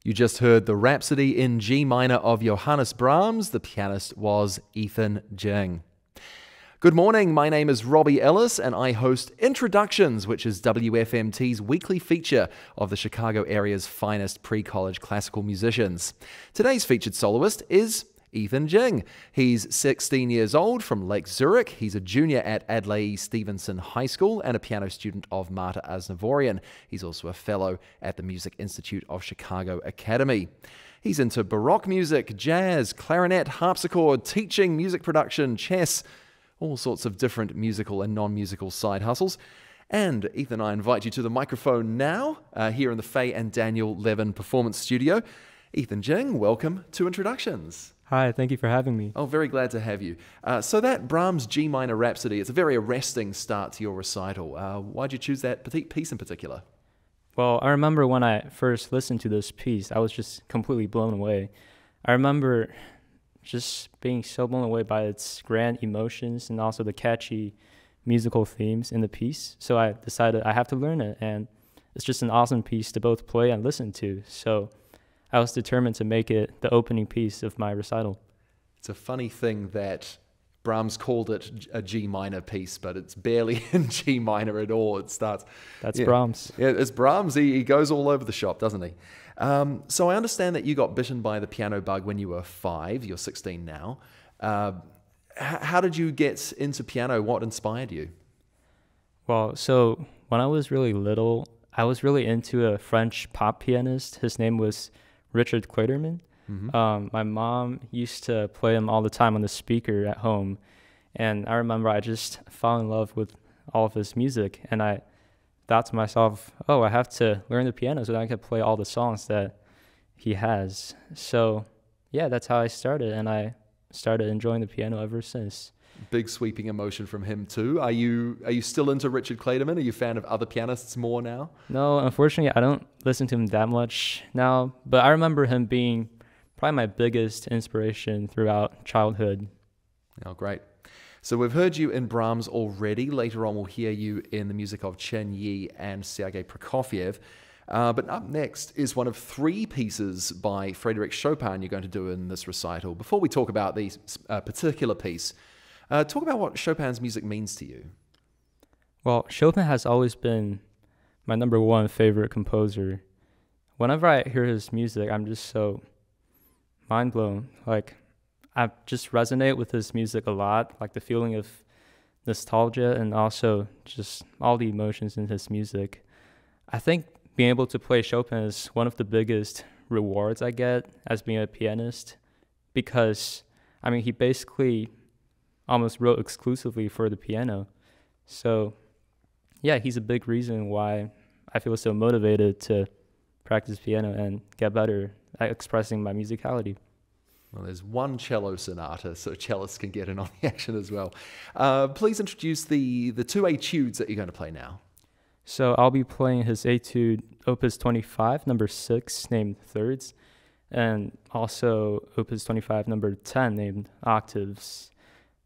You just heard the Rhapsody in G minor of Johannes Brahms. The pianist was Ethan Zheng. Good morning, my name is Robbie Ellis and I host Introductions, which is WFMT's weekly feature of the Chicago area's finest pre-college classical musicians. Today's featured soloist is Ethan Zheng. He's 16 years old from Lake Zurich. He's a junior at Adlai Stevenson High School and a piano student of Marta Aznavourian. He's also a fellow at the Music Institute of Chicago Academy. He's into Baroque music, jazz, clarinet, harpsichord, teaching, music production, chess, all sorts of different musical and non-musical side hustles. And Ethan, I invite you to the microphone now, here in the Faye and Daniel Levin Performance Studio. Ethan Zheng, welcome to Introductions. Hi, thank you for having me. Oh, very glad to have you. So that Brahms G minor Rhapsody, it's a very arresting start to your recital. Why'd you choose that piece in particular? Well, I remember when I first listened to this piece, I was just completely blown away. I remember just being so blown away by its grand emotions and also the catchy musical themes in the piece. So I decided I have to learn it, and it's just an awesome piece to both play and listen to. So I was determined to make it the opening piece of my recital. It's a funny thing that Brahms called it a G minor piece, but it's barely in G minor at all. It starts... That's Brahms. Yeah, it's Brahms. He goes all over the shop, doesn't he? So I understand that you got bitten by the piano bug when you were 5. You're 16 now. How did you get into piano? What inspired you? Well, so when I was really little, I was really into a French pop pianist. His name was Richard Clayderman. Mm-hmm. My mom used to play him all the time on the speaker at home, and I remember I just fell in love with all of his music, and I thought to myself, oh, I have to learn the piano so that I can play all the songs that he has. So yeah, that's how I started, and I started enjoying the piano ever since. Big sweeping emotion from him too. Are you still into Richard Clayderman? Are you a fan of other pianists more now? No, unfortunately, I don't listen to him that much now, but I remember him being probably my biggest inspiration throughout childhood. Oh, great. So we've heard you in Brahms already. Later on, we'll hear you in the music of Chen Yi and Sergei Prokofiev. But up next is one of 3 pieces by Frédéric Chopin you're going to do in this recital. Before we talk about the particular piece, talk about what Chopin's music means to you. Well, Chopin has always been my number 1 favorite composer. Whenever I hear his music, I'm just so mind blown. Like, I just resonate with his music a lot, like the feeling of nostalgia and also just all the emotions in his music. I think being able to play Chopin is one of the biggest rewards I get as being a pianist, because, I mean, he basically almost wrote exclusively for the piano. So yeah, he's a big reason why I feel so motivated to practice piano and get better at expressing my musicality. Well, there's one cello sonata, so cellists can get in on the action as well. Please introduce the 2 etudes that you're going to play now. So I'll be playing his etude Opus 25, number 6, named Thirds, and also Opus 25, number 10, named Octaves.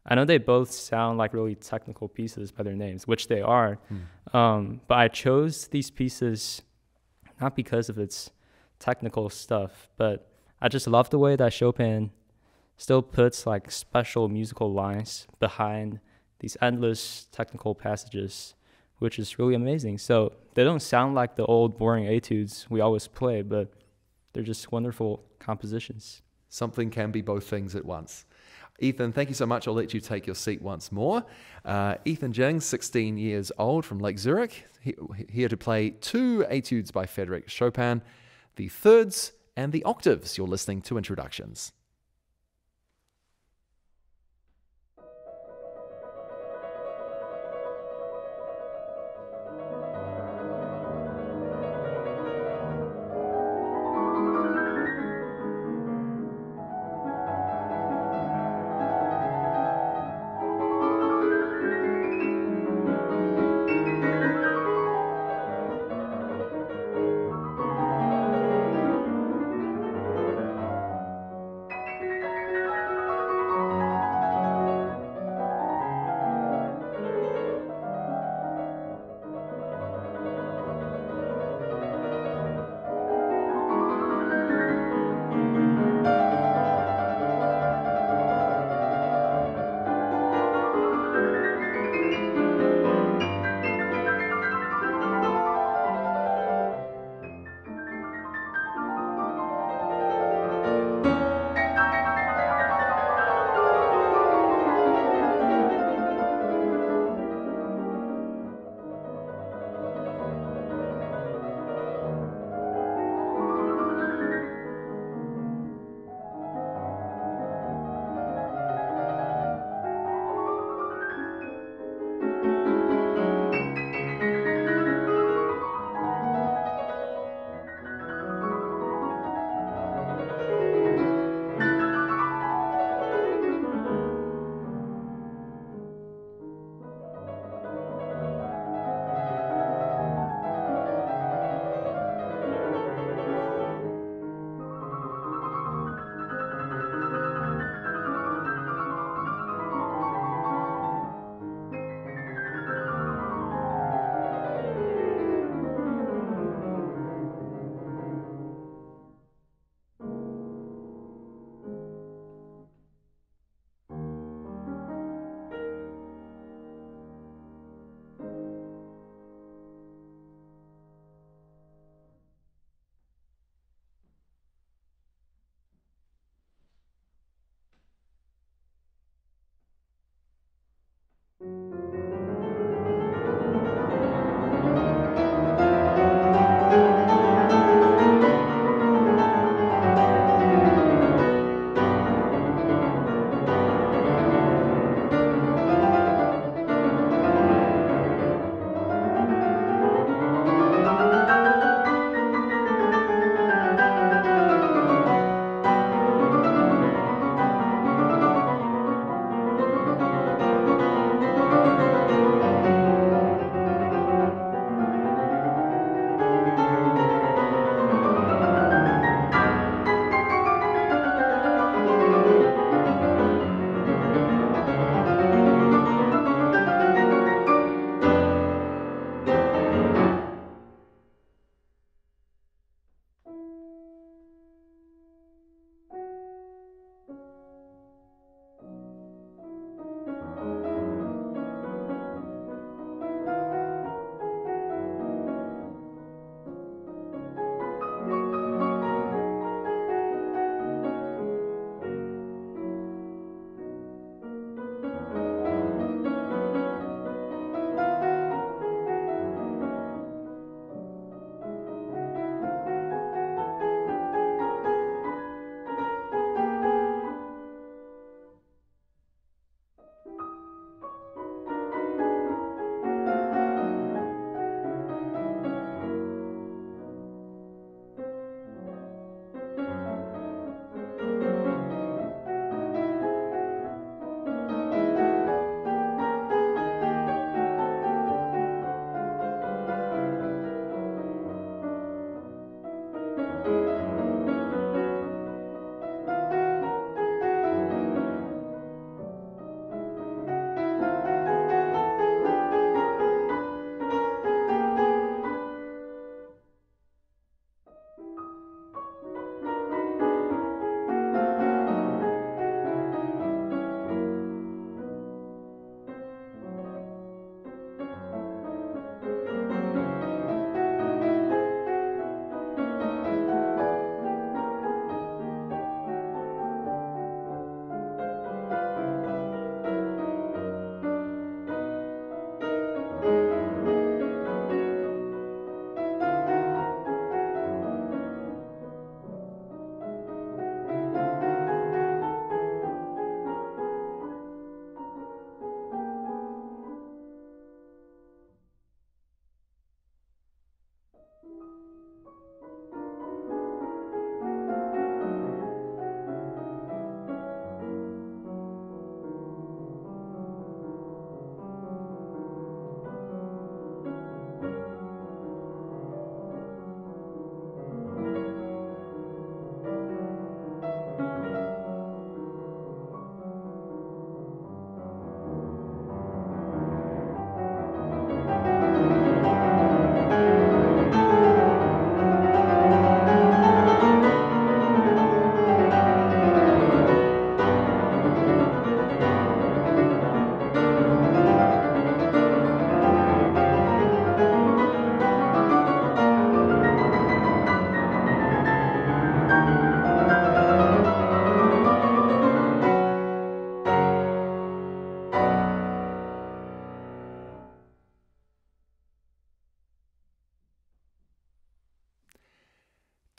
I know they both sound like really technical pieces by their names, which they are, but I chose these pieces not because of its technical stuff, but I just love the way that Chopin still puts like special musical lines behind these endless technical passages, which is really amazing. So they don't sound like the old boring etudes we always play, but they're just wonderful compositions. Something can be both things at once. Ethan, thank you so much. I'll let you take your seat once more. Ethan Zheng, 16 years old from Lake Zurich, here to play 2 etudes by Frédéric Chopin, the thirds and the octaves. You're listening to Introductions.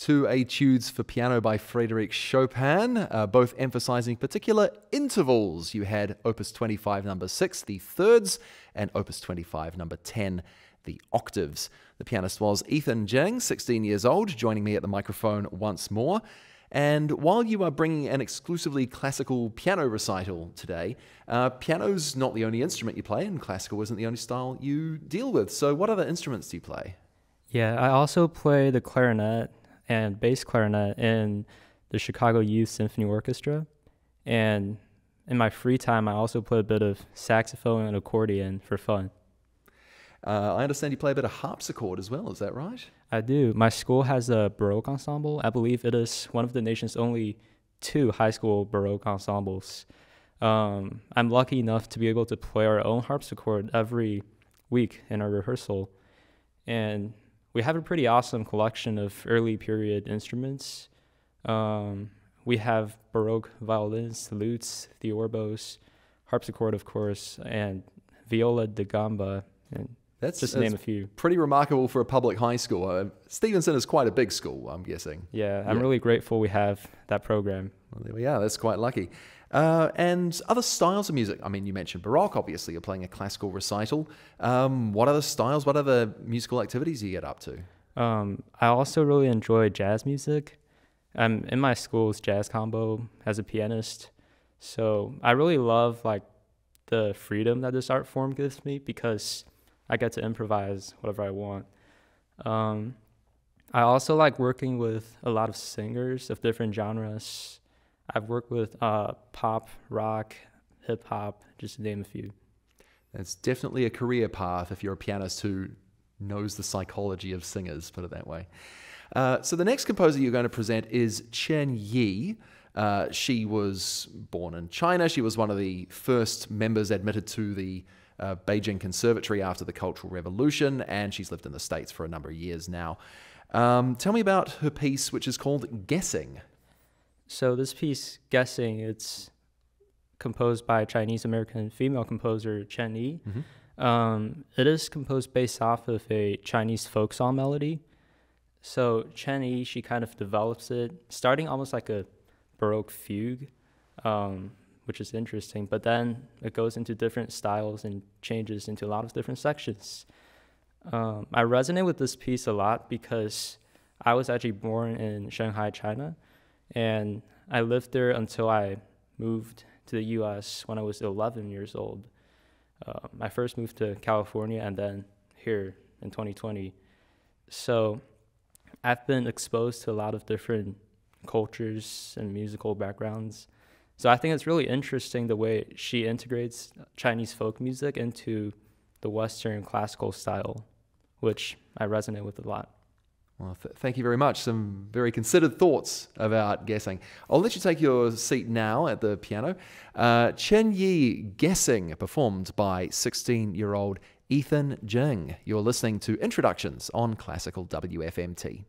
two etudes for piano by Frédéric Chopin, both emphasizing particular intervals. You had Opus 25 number 6, the thirds, and Opus 25 number 10, the octaves. The pianist was Ethan Zheng, 16 years old, joining me at the microphone once more. And while you are bringing an exclusively classical piano recital today, piano's not the only instrument you play, and classical isn't the only style you deal with. So what other instruments do you play? Yeah, I also play the clarinet and bass clarinet in the Chicago Youth Symphony Orchestra. And in my free time, I also play a bit of saxophone and accordion for fun. I understand you play a bit of harpsichord as well, is that right? I do. My school has a Baroque ensemble. I believe it is one of the nation's only 2 high school Baroque ensembles. I'm lucky enough to be able to play our own harpsichord every week in our rehearsal. And we have a pretty awesome collection of early period instruments. We have Baroque violins, lutes, theorbos, harpsichord, of course, and viola da gamba, and That's just to name a few. Pretty remarkable for a public high school. Stevenson is quite a big school, I'm guessing. Yeah, I'm really grateful we have that program. Well, there we are. That's quite lucky. And other styles of music. I mean, you mentioned Baroque, obviously. You're playing a classical recital. What other styles, what other musical activities do you get up to? I also really enjoy jazz music. I'm in my school's jazz combo as a pianist. So I really love like the freedom that this art form gives me because I get to improvise whatever I want. I also like working with a lot of singers of different genres. I've worked with pop, rock, hip hop, just to name a few. It's definitely a career path if you're a pianist who knows the psychology of singers, put it that way. So the next composer you're going to present is Chen Yi. She was born in China. She was one of the first members admitted to the Beijing Conservatory after the Cultural Revolution, and she's lived in the States for a number of years now. Tell me about her piece, which is called Guessing. So this piece, Guessing, it's composed by Chinese-American female composer Chen Yi. It is composed based off of a Chinese folk song melody. So Chen Yi, she kind of develops it, starting almost like a Baroque fugue, which is interesting. But then it goes into different styles and changes into a lot of different sections. I resonate with this piece a lot because I was actually born in Shanghai, China, and I lived there until I moved to the U.S. when I was 11 years old. I first moved to California and then here in 2020. So I've been exposed to a lot of different cultures and musical backgrounds. So I think it's really interesting the way she integrates Chinese folk music into the Western classical style, which I resonate with a lot. Well, thank you very much. Some very considered thoughts about Guessing. I'll let you take your seat now at the piano. Chen Yi, Guessing, performed by 16-year-old Ethan Zheng. You're listening to Introductions on Classical WFMT.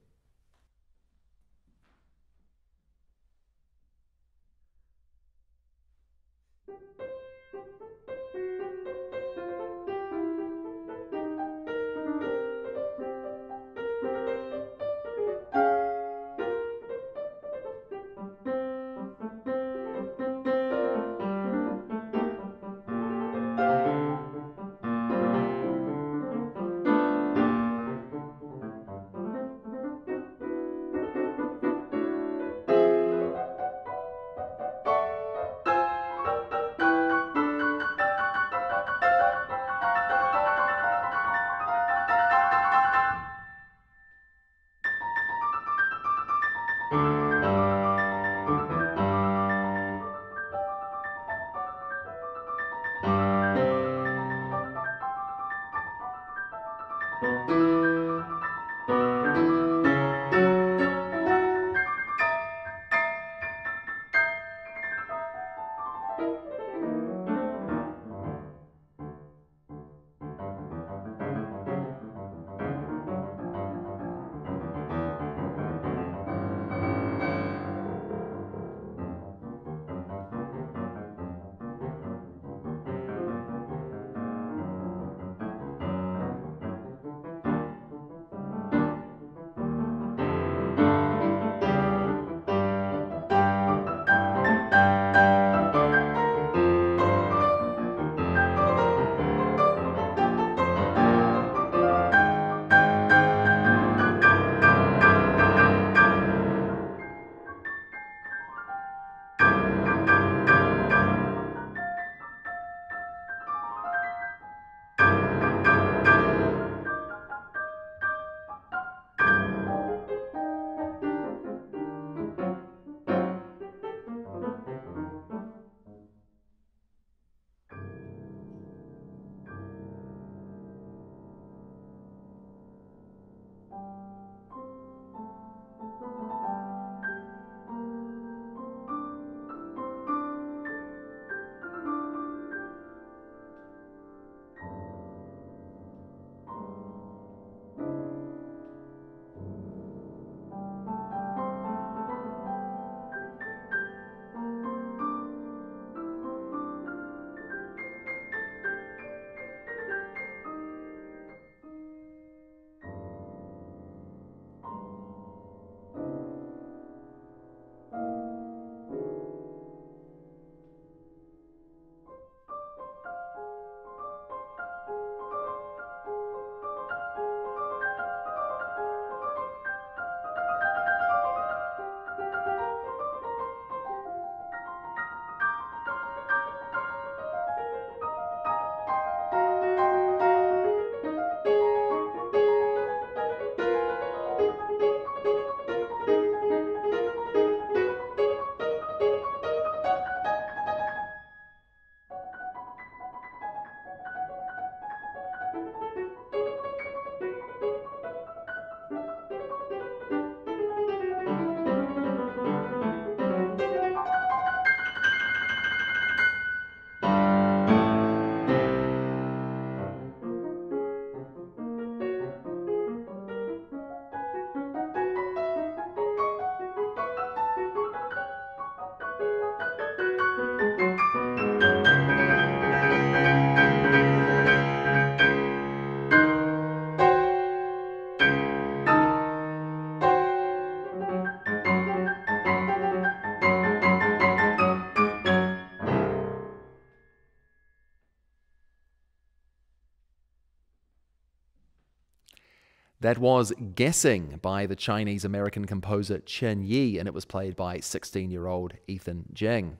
That was Guessing by the Chinese-American composer Chen Yi, and it was played by 16-year-old Ethan Zheng.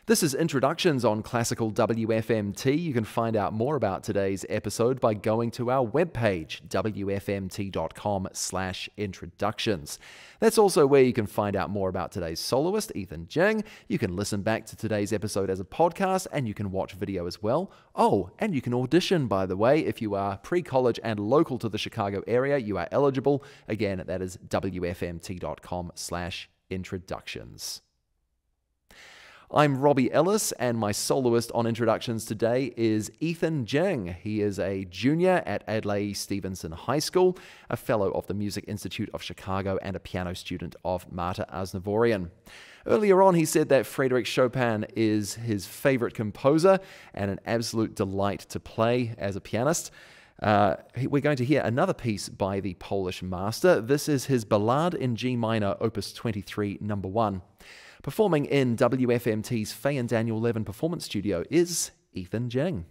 This is Introductions on Classical WFMT. You can find out more about today's episode by going to our webpage, wfmt.com/introductions. That's also where you can find out more about today's soloist, Ethan Zheng. You can listen back to today's episode as a podcast, and you can watch video as well. Oh, and you can audition, by the way. If you are pre-college and local to the Chicago area, you are eligible. Again, that is wfmt.com/introductions. I'm Robbie Ellis, and my soloist on Introductions today is Ethan Zheng. He is a junior at Adlai Stevenson High School, a fellow of the Music Institute of Chicago, and a piano student of Marta Aznavourian. Earlier on, he said that Frédéric Chopin is his favorite composer and an absolute delight to play as a pianist. We're going to hear another piece by the Polish master. This is his Ballade in G minor, opus 23, number 1. Performing in WFMT's Faye and Daniel Levin Performance Studio is Ethan Zheng.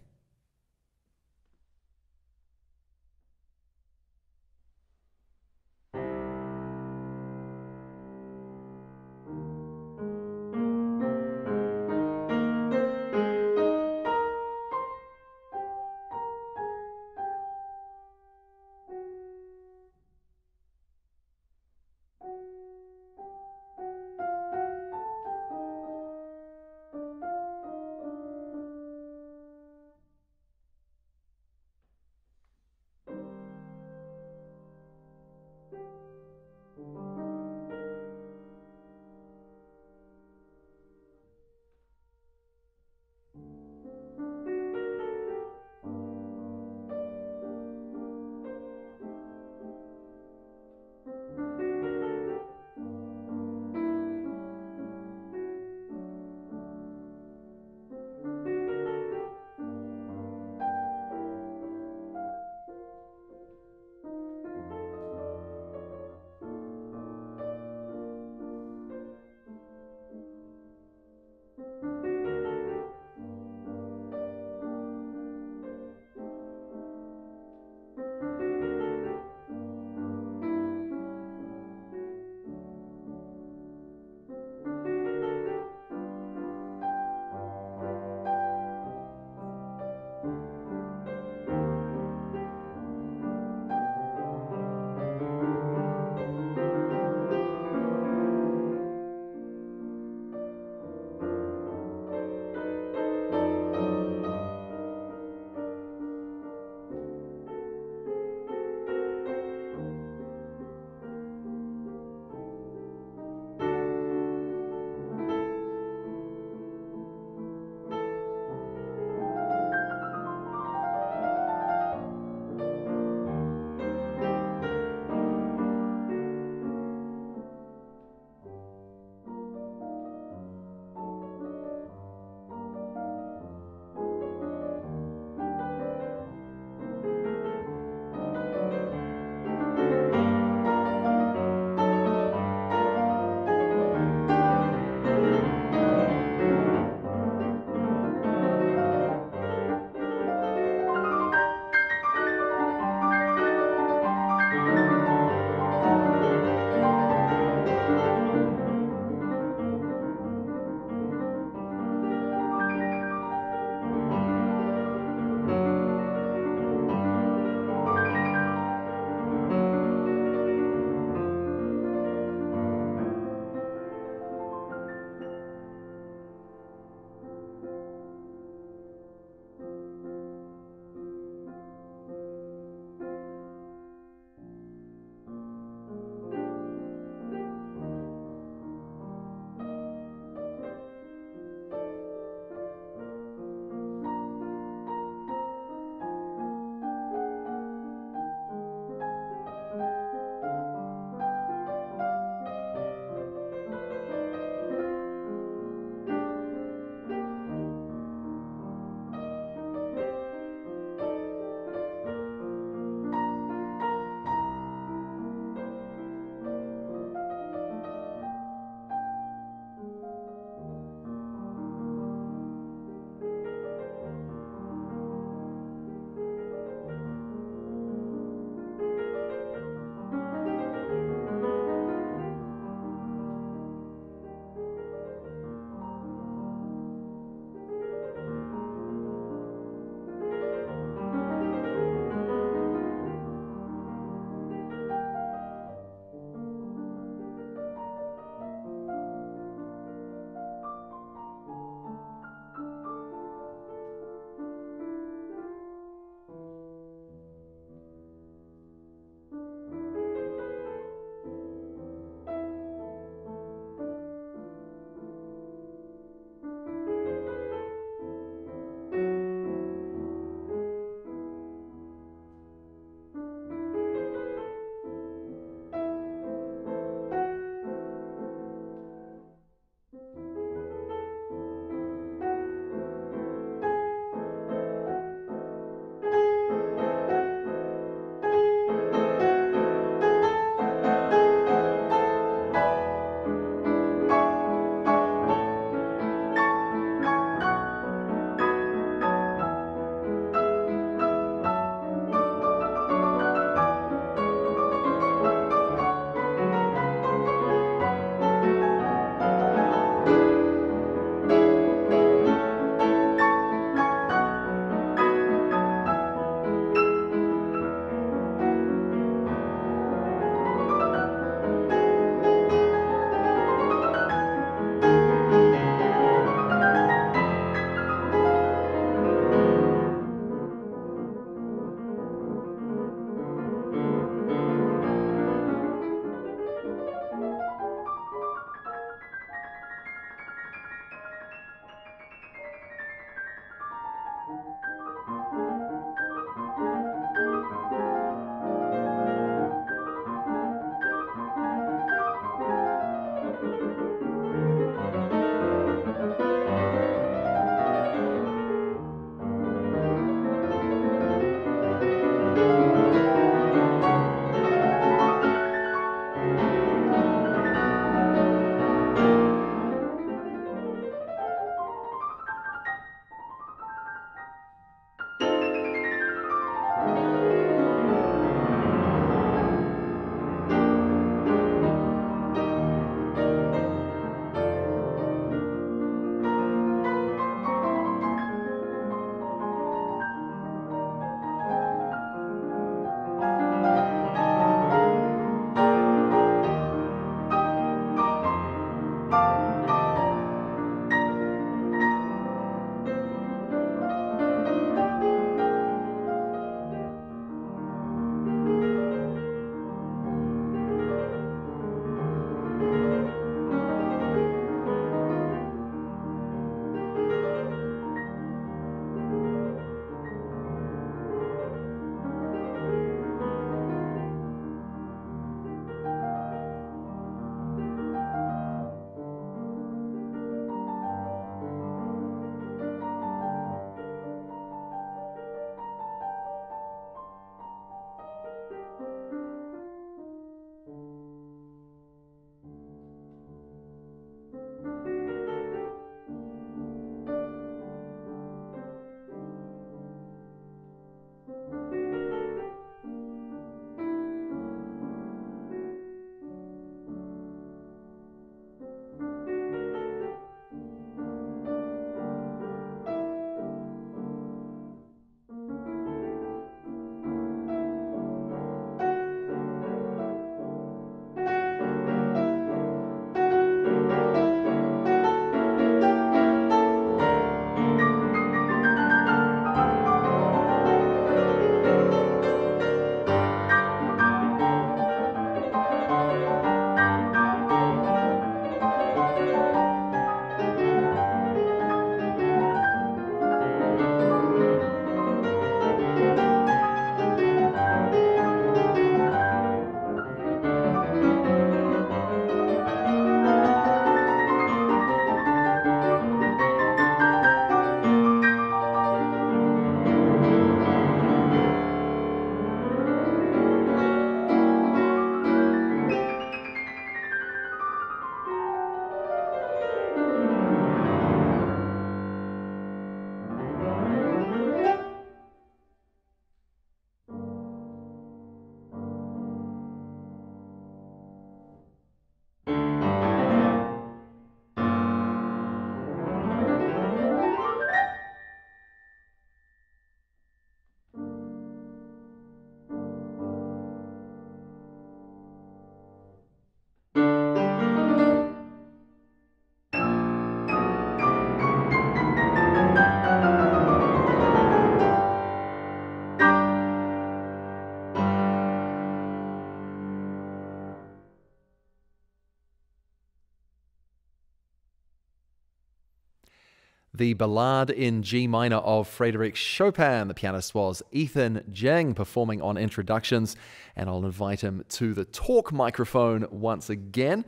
The Ballade in G minor of Frédéric Chopin. The pianist was Ethan Zheng, performing on Introductions, and I'll invite him to the talk microphone once again.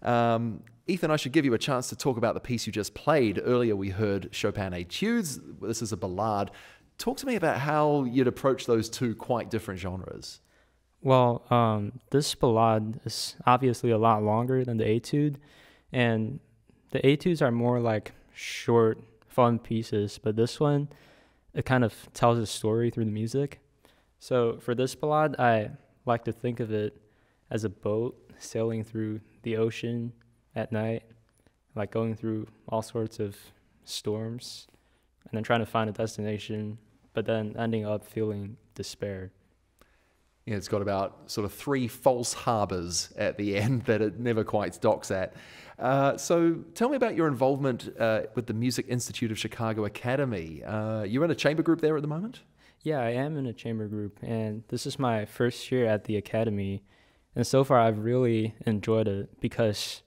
Ethan, I should give you a chance to talk about the piece you just played. Earlier we heard Chopin Etudes. This is a ballade. Talk to me about how you'd approach those two quite different genres. Well, this ballade is obviously a lot longer than the etude, and the etudes are more like short, fun pieces, but this one, it kind of tells a story through the music. So for this ballade, I like to think of it as a boat sailing through the ocean at night, like going through all sorts of storms, and then trying to find a destination, but then ending up feeling despair. Yeah, it's got about sort of 3 false harbors at the end that it never quite docks at. So tell me about your involvement with the Music Institute of Chicago Academy. You're in a chamber group there at the moment? Yeah, I am in a chamber group, and this is my first year at the academy. And so far, I've really enjoyed it because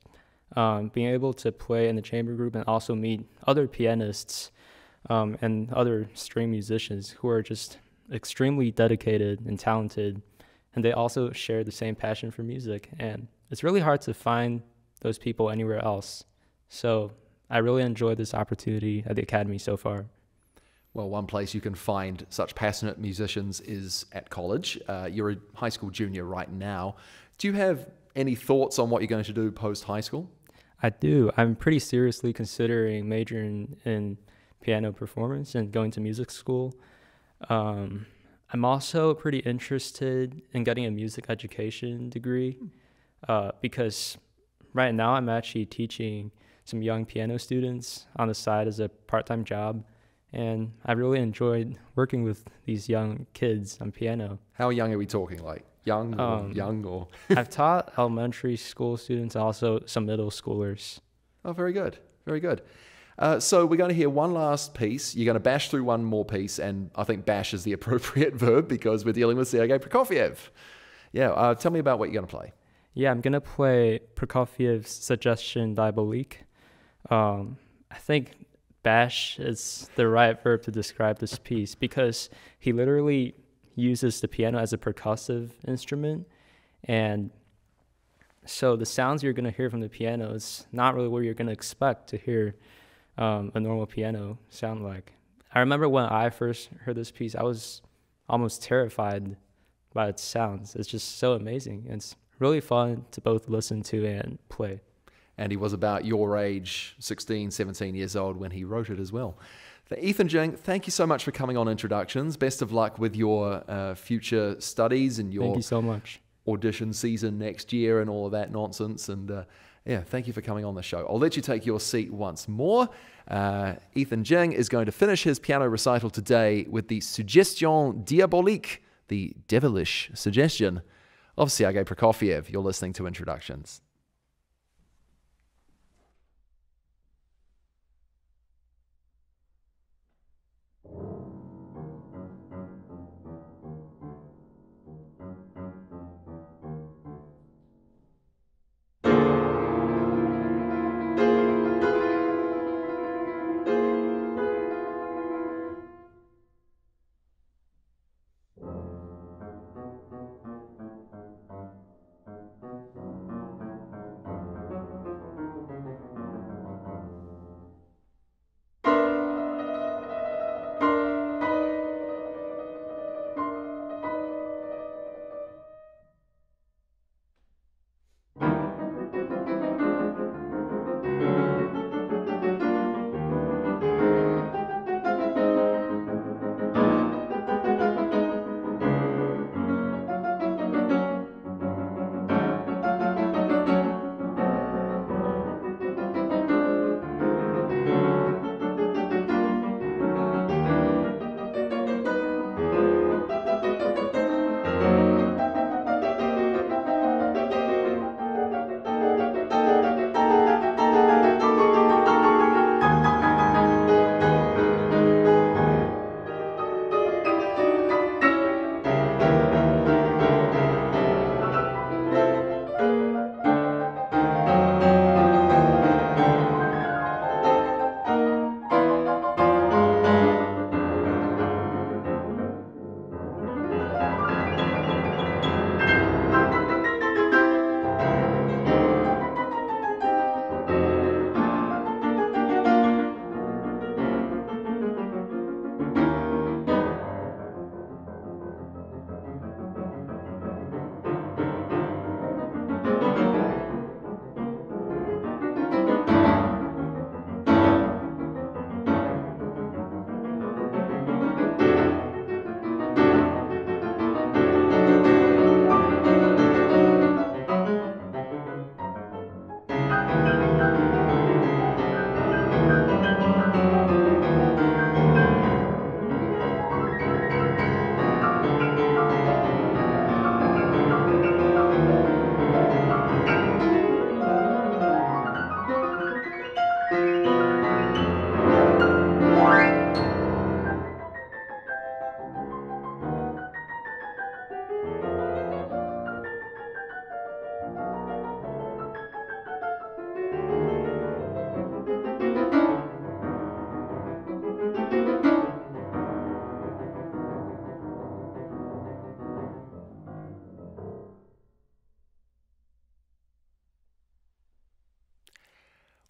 being able to play in the chamber group and also meet other pianists and other string musicians who are just extremely dedicated and talented, and they also share the same passion for music. And it's really hard to find those people anywhere else. So I really enjoyed this opportunity at the academy so far. Well, one place you can find such passionate musicians is at college. You're a high school junior right now. Do you have any thoughts on what you're going to do post-high school? I do. I'm pretty seriously considering majoring in piano performance and going to music school. I'm also pretty interested in getting a music education degree because right now I'm actually teaching some young piano students on the side as a part-time job, and I really enjoyed working with these young kids on piano. How young are we talking, like young or? I've taught elementary school students, also some middle schoolers. Oh, very good, very good. So we're going to hear one last piece. You're going to bash through one more piece, and I think bash is the appropriate verb because we're dealing with Sergei Prokofiev. Yeah, tell me about what you're going to play. Yeah, I'm going to play Prokofiev's Suggestion Diabolique. I think bash is the right verb to describe this piece because he literally uses the piano as a percussive instrument, and so the sounds you're going to hear from the piano is not really what you're going to expect to hear a normal piano sound like. I remember when I first heard this piece, I was almost terrified by its sounds. It's just so amazing. It's really fun to both listen to and play. And he was about your age, 16, 17 years old, when he wrote it as well. Ethan Zheng, thank you so much for coming on Introductions. Best of luck with your future studies and your Thank you so much. Audition season next year and all of that nonsense. And yeah, thank you for coming on the show. I'll let you take your seat once more. Ethan Zheng is going to finish his piano recital today with the Suggestion Diabolique, the devilish suggestion of Sergei Prokofiev. You're listening to Introductions.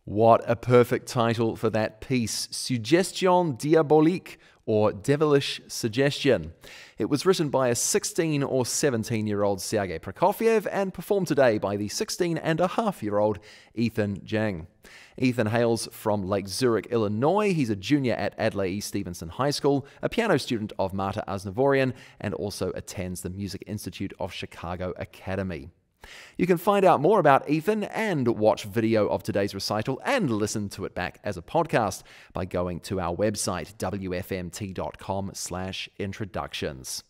What a perfect title for that piece, Suggestion Diabolique, or Devilish Suggestion. It was written by a 16 or 17-year-old Sergei Prokofiev and performed today by the 16-and-a-half-year-old Ethan Zheng. Ethan hails from Lake Zurich, Illinois. He's a junior at Adlai E. Stevenson High School, a piano student of Marta Aznavourian, and also attends the Music Institute of Chicago Academy. You can find out more about Ethan and watch video of today's recital and listen to it back as a podcast by going to our website, wfmt.com/introductions.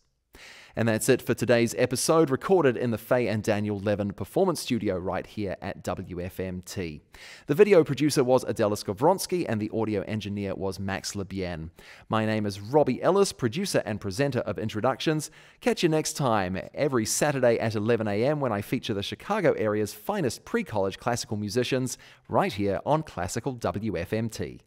And that's it for today's episode, recorded in the Faye and Daniel Levin Performance Studio right here at WFMT. The video producer was Adela Skovronski and the audio engineer was Max Lebien. My name is Robbie Ellis, producer and presenter of Introductions. Catch you next time, every Saturday at 11 a.m. when I feature the Chicago area's finest pre-college classical musicians right here on Classical WFMT.